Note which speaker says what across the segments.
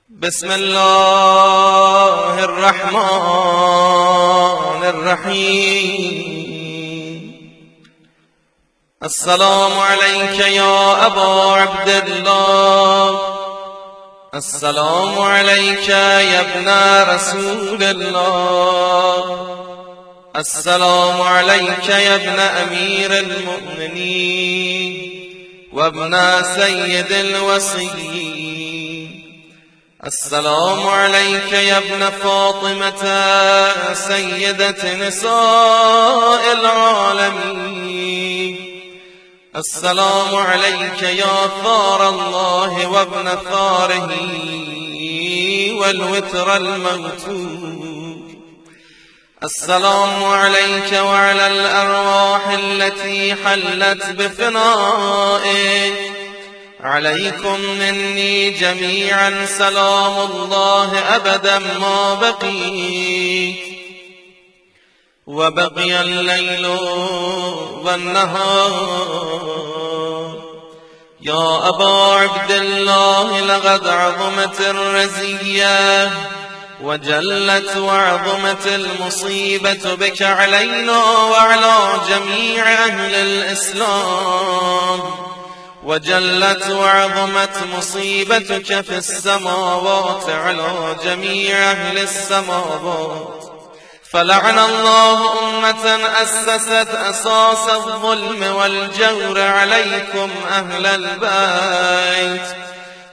Speaker 1: بسم الله الرحمن الرحيم. السلام عليك يا أبا عبد الله، السلام عليك يا ابن رسول الله، السلام عليك يا ابن أمير المؤمنين وابن سيد الوصيين، السلام عليك يا ابن فاطمة سيدة نساء العالمين، السلام عليك يا ثار الله وابن ثاره والوتر الموتور، السلام عليك وعلى الأرواح التي حلت بفنائك، عليكم مني جميعا سلام الله أبدا ما بقيت وبقي الليل والنهار. يا أبا عبد الله، لقد عظمت الرزية وجلت وعظمت المصيبة بك علينا وعلى جميع أهل الإسلام، وجلت وعظمت مصيبتك في السماوات على جميع أهل السماوات. فلعن الله أمة أسست أساس الظلم والجور عليكم أهل البيت،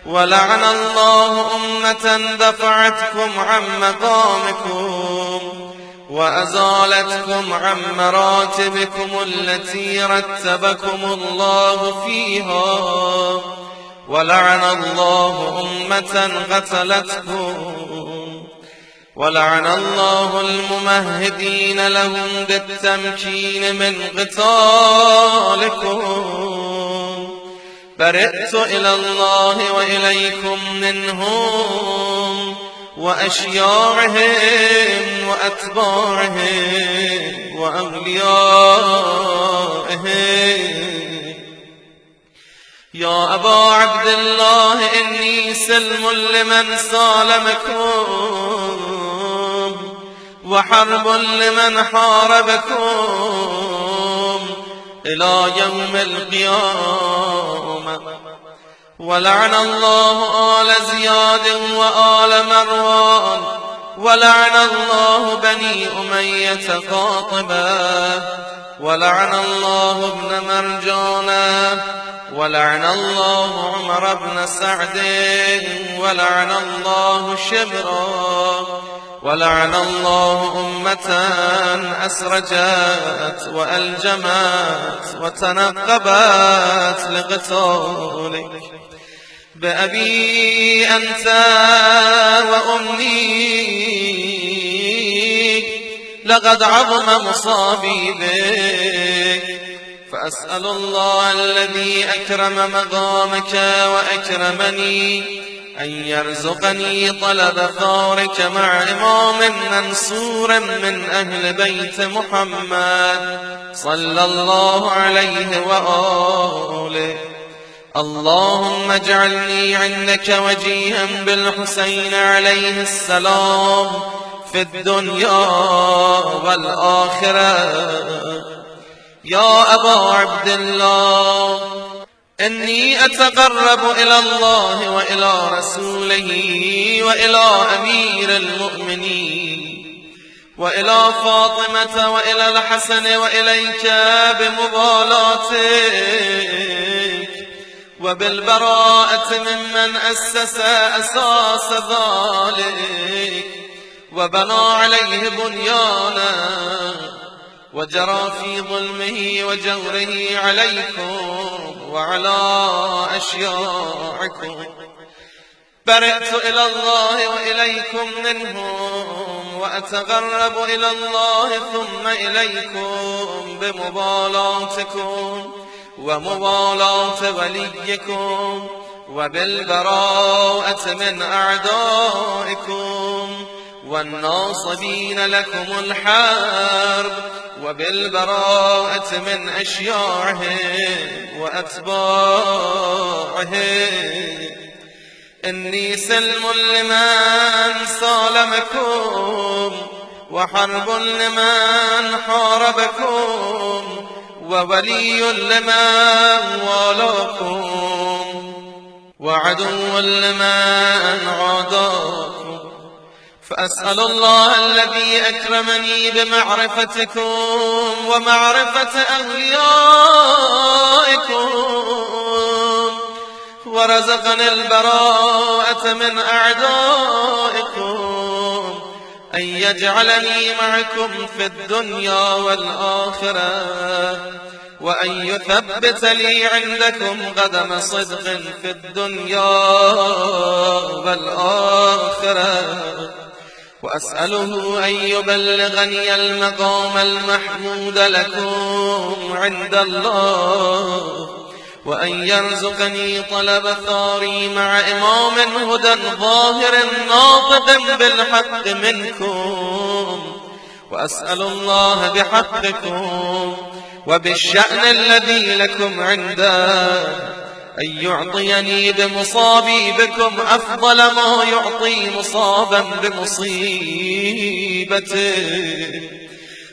Speaker 1: ولعن الله أمة دفعتكم عن مقامكم وأزالتكم عن مراتبكم التي رتبكم الله فيها، ولعن الله أمة قتلتكم، ولعن الله الممهدين لهم بالتمكين من قتالكم. برئت إلى الله وإليكم منهم وأشياعهم وأتباعهم وأوليائهم. يا أبا عبد الله، إني سلم لمن سالمكم وحرب لمن حاربكم إلى يوم القيامة. ولعن الله آل زياد وآل مروان، ولعن الله بني أمية قاطبة، ولعن الله ابن مرجانة، ولعن الله عمر بن سعد، ولعن الله شبرا، ولعن الله أمة أسرجت وألجمت وتنقبت لقتالك. بأبي أنت وأمي لقد عظم مصابي بك، فأسأل الله الذي أكرم مقامك وأكرمني أن يرزقني طلب ثارك مع إمام منصور من أهل بيت محمد صلى الله عليه وآله. اللهم اجعلني عندك وجيها بالحسين عليه السلام في الدنيا والآخرة. يا أبا عبد الله، إني أتقرب إلى الله وإلى رسوله وإلى أمير المؤمنين وإلى فاطمة وإلى الحسن وإليك بمبالاتك وبالبراءة ممن أسس أساس ذلك وبنى عليه بنيانا وجرى في ظلمه وجوره عليكم وعلى أشياعكم. برئت إلى الله وإليكم منهم، وأتغرب إلى الله ثم إليكم بمبالاتكم ومبالاة وليكم وبالبراءة من أعدائكم والناصبين لكم الحرب وبالبراءة من أشياعهم وأتباعهم. إني سلم لمن سالمكم وحرب لمن حاربكم وولي لمن والاكم وعدو لمن عاداكم. فأسأل الله الذي أكرمني بمعرفتكم ومعرفة أوليائكم ورزقني البراءة من أعدائكم أن يجعلني معكم في الدنيا والآخرة وأن يثبت لي عندكم قدم صدق في الدنيا والآخرة. وأسأله أن يبلغني المقام المحمود لكم عند الله وأن يرزقني طلب ثاري مع إمام هدى ظاهر ناطق بالحق منكم. وأسأل الله بحقكم وبالشأن الذي لكم عنده أن يعطيني بمصابي بكم أفضل ما يعطي مصابا بمصيبته،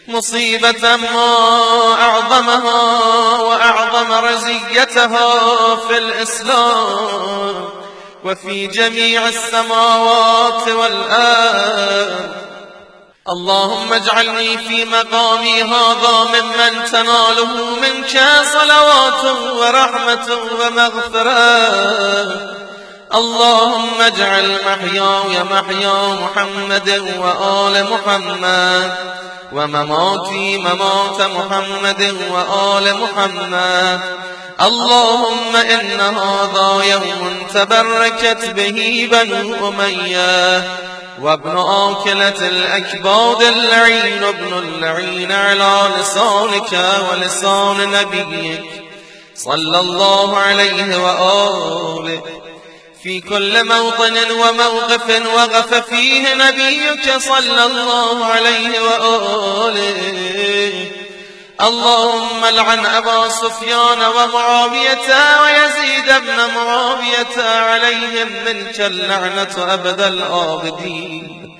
Speaker 1: مصيبة ما أعظمها وأعظم رزيتها في الإسلام وفي جميع السماوات والأرض. اللهم اجعلني في مقامي هذا ممن تناله منك صلوات ورحمة ومغفرة. اللهم اجعل محياي محيا محمد وآل محمد ومماتي ممات محمد وآل محمد. اللهم إن هذا يوم تبركت به بنو أمية وابن آكلة الأكباد اللعين ابن اللعين على لسانك ولسان نبيك صلى الله عليه وآله في كل موطن وموقف وقف فيه نبيك صلى الله عليه وآله. اللهم لعن أبا سفيان ومعاوية ويزيد بن معاوية عليهم منك اللعنة أبد الآبدين.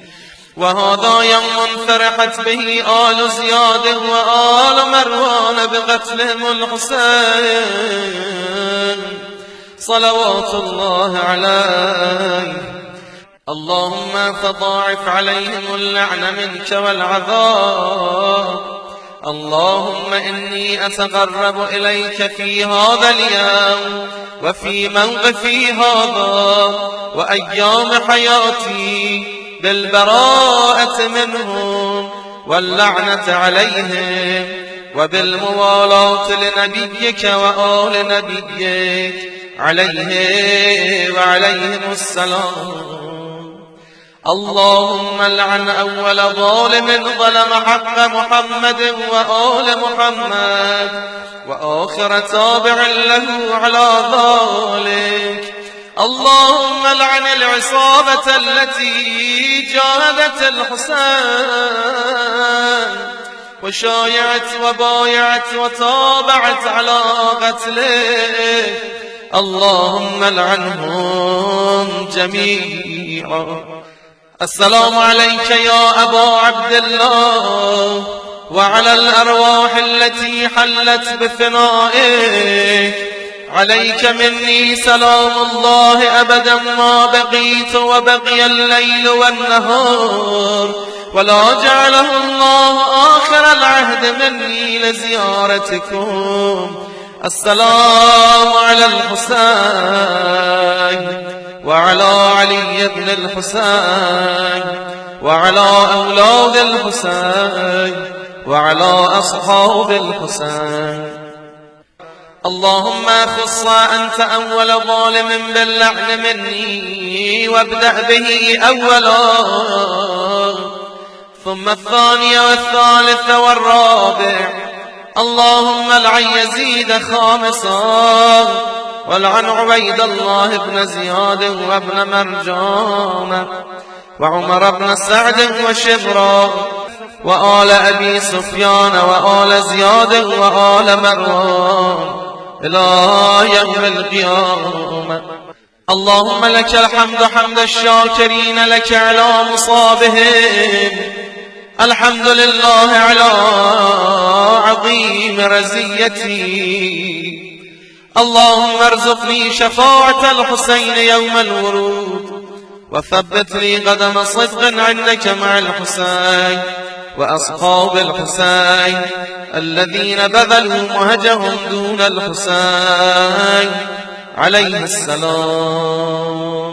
Speaker 1: وهذا يوم فرحت به آل زياد وآل مروان بقتلهم الحسين صلوات الله عليه. اللهم فضاعف عليهم اللعن منك والعذاب. اللهم إني أتقرب إليك في هذا اليوم وفي موقفي هذا وأيام حياتي بالبراءة منهم واللعنة عليهم وبالموالاة لنبيك وآل نبيك عليه وعليهم السلام. اللهم لعن أول ظالم ظلم حق محمد وآل محمد وآخر تابع له على ذلك. اللهم لعن العصابة التي جاهدت الحسين وشايعت وبايعت وتابعت على قتله. اللهم لعنهم جميعا. السلام عليك يا أبا عبد الله وعلى الأرواح التي حلت بفنائك. عليك مني سلام الله أبدا ما بقيت وبقي الليل والنهار ولا جعله الله آخر العهد مني لزيارتكم. السلام على الحسين وعلى علي بن الحسين وعلى أولاد الحسين وعلى أصحاب الحسين. اللهم خص أنت أول ظالم باللعن مني وابدأ به أولا ثم الثاني والثالث والرابع. اللهم لعن يزيد خامسا ولعن عبيد الله بن زياد وابن مرجان وعمر بن سعد وشبرا وآل أبي سفيان وآل زياد وآل مروان إلى يوم القيامة. اللهم لك الحمد حمد الشاكرين لك على مصابهم، الحمد لله على عظيم رزيتي. اللهم ارزقني شفاعة الحسين يوم الورود، وثبت لي قدم صدق عندك مع الحسين وأصحاب الحسين الذين بذلوا مهجهم دون الحسين عليه السلام.